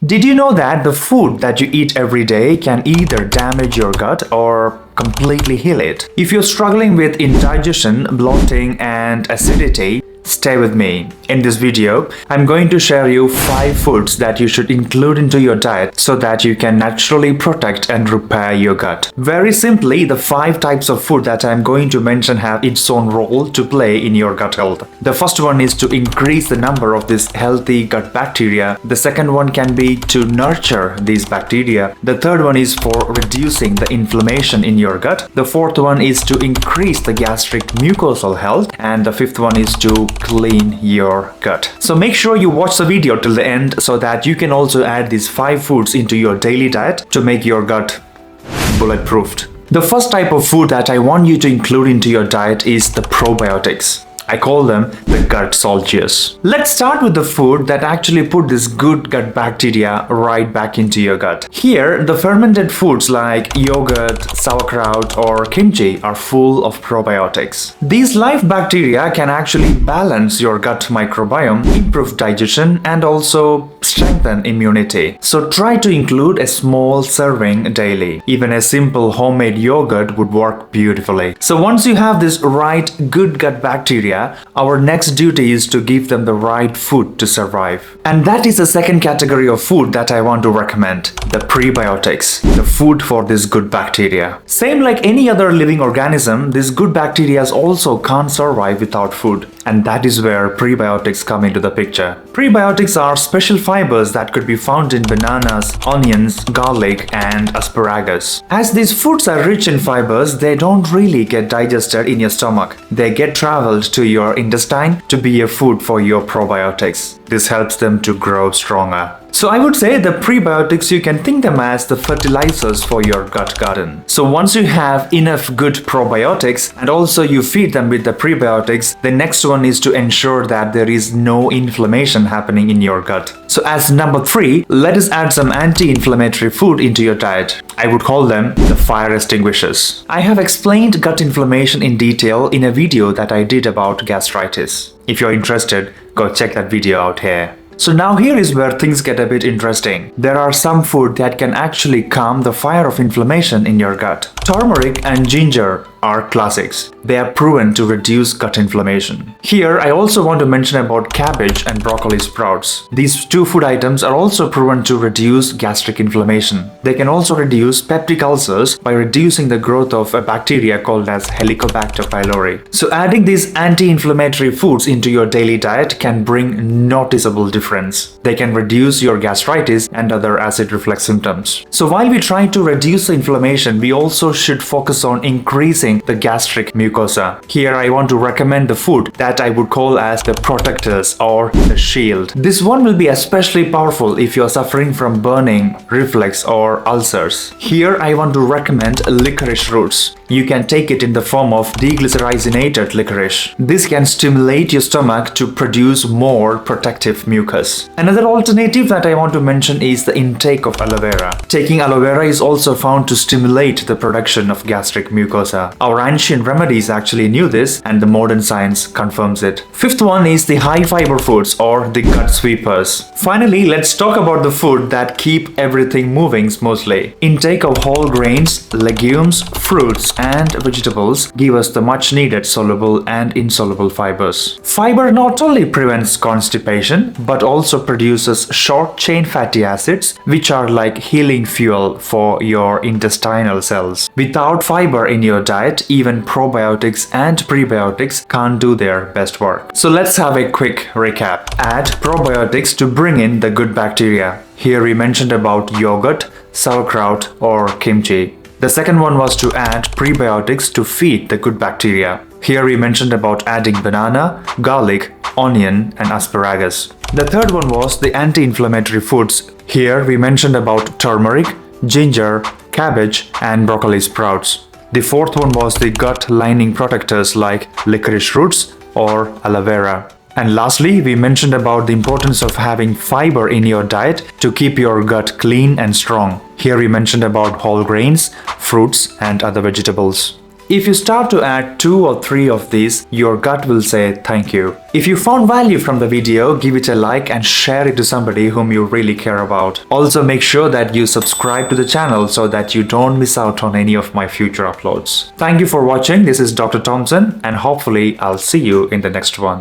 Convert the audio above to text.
Did you know that the food that you eat every day can either damage your gut or completely heal it? If you're struggling with indigestion, bloating, and acidity, stay with me. In this video, I'm going to share you 5 foods that you should include into your diet so that you can naturally protect and repair your gut. Very simply, the 5 types of food that I'm going to mention have its own role to play in your gut health. The first one is to increase the number of this healthy gut bacteria. The second one can be to nurture these bacteria. The third one is for reducing the inflammation in your gut. The fourth one is to increase the gastric mucosal health. And the fifth one is to clean your gut. So make sure you watch the video till the end so that you can also add these 5 foods into your daily diet to make your gut bulletproofed. The first type of food that I want you to include into your diet is the probiotics. I call them the gut soldiers. Let's start with the food that actually put this good gut bacteria right back into your gut. Here, the fermented foods like yogurt, sauerkraut, or kimchi are full of probiotics. These live bacteria can actually balance your gut microbiome, improve digestion, and also strengthen immunity. So try to include a small serving daily. Even a simple homemade yogurt would work beautifully. So once you have this right good gut bacteria, our next duty is to give them the right food to survive. And that is the second category of food that I want to recommend, the prebiotics, the food for this good bacteria. Same like any other living organism, this good bacteria also can't survive without food. And that is where prebiotics come into the picture. Prebiotics are special fibers that could be found in bananas, onions, garlic, and asparagus. As these foods are rich in fibers, they don't really get digested in your stomach. They get traveled to your intestine to be a food for your probiotics. This helps them to grow stronger. So I would say the prebiotics, you can think them as the fertilizers for your gut garden. So once you have enough good probiotics and also you feed them with the prebiotics, the next one is to ensure that there is no inflammation happening in your gut. So as number 3, let us add some anti-inflammatory food into your diet. I would call them the fire extinguishers. I have explained gut inflammation in detail in a video that I did about gastritis. If you're interested, go check that video out here. So now here is where things get a bit interesting. There are some food that can actually calm the fire of inflammation in your gut. Turmeric and ginger are classics. They are proven to reduce gut inflammation. Here I also want to mention about cabbage and broccoli sprouts. These 2 food items are also proven to reduce gastric inflammation. They can also reduce peptic ulcers by reducing the growth of a bacteria called as Helicobacter pylori. So adding these anti-inflammatory foods into your daily diet can bring noticeable difference. They can reduce your gastritis and other acid reflux symptoms. So while we try to reduce the inflammation, we also should focus on increasing the gastric mucosa. Here I want to recommend the food that I would call as the protectors or the shield. This one will be especially powerful if you're suffering from burning, reflux, or ulcers. Here I want to recommend licorice roots. You can take it in the form of deglycerinated licorice. This can stimulate your stomach to produce more protective mucus. Another alternative that I want to mention is the intake of aloe vera. Taking aloe vera is also found to stimulate the production of gastric mucosa. Our ancient remedies actually knew this, and the modern science confirms it. Fifth one is the high fiber foods or the gut sweepers. Finally, let's talk about the food that keep everything moving smoothly. Intake of whole grains, legumes, fruits, and vegetables give us the much needed soluble and insoluble fibers. Fiber not only prevents constipation but also produces short chain fatty acids, which are like healing fuel for your intestinal cells. Without fiber in your diet, even probiotics and prebiotics can't do their best work. So let's have a quick recap. Add probiotics to bring in the good bacteria. Here we mentioned about yogurt, sauerkraut, or kimchi. The second one was to add prebiotics to feed the good bacteria. Here we mentioned about adding banana, garlic, onion, and asparagus. The third one was the anti-inflammatory foods. Here we mentioned about turmeric, ginger, cabbage, and broccoli sprouts. The fourth one was the gut lining protectors like licorice roots or aloe vera. And lastly, we mentioned about the importance of having fiber in your diet to keep your gut clean and strong. Here we mentioned about whole grains, fruits, and other vegetables. If you start to add 2 or 3 of these, your gut will say thank you. If you found value from the video, give it a like and share it to somebody whom you really care about. Also make sure that you subscribe to the channel so that you don't miss out on any of my future uploads. Thank you for watching. This is Dr. Tomson and hopefully I'll see you in the next one.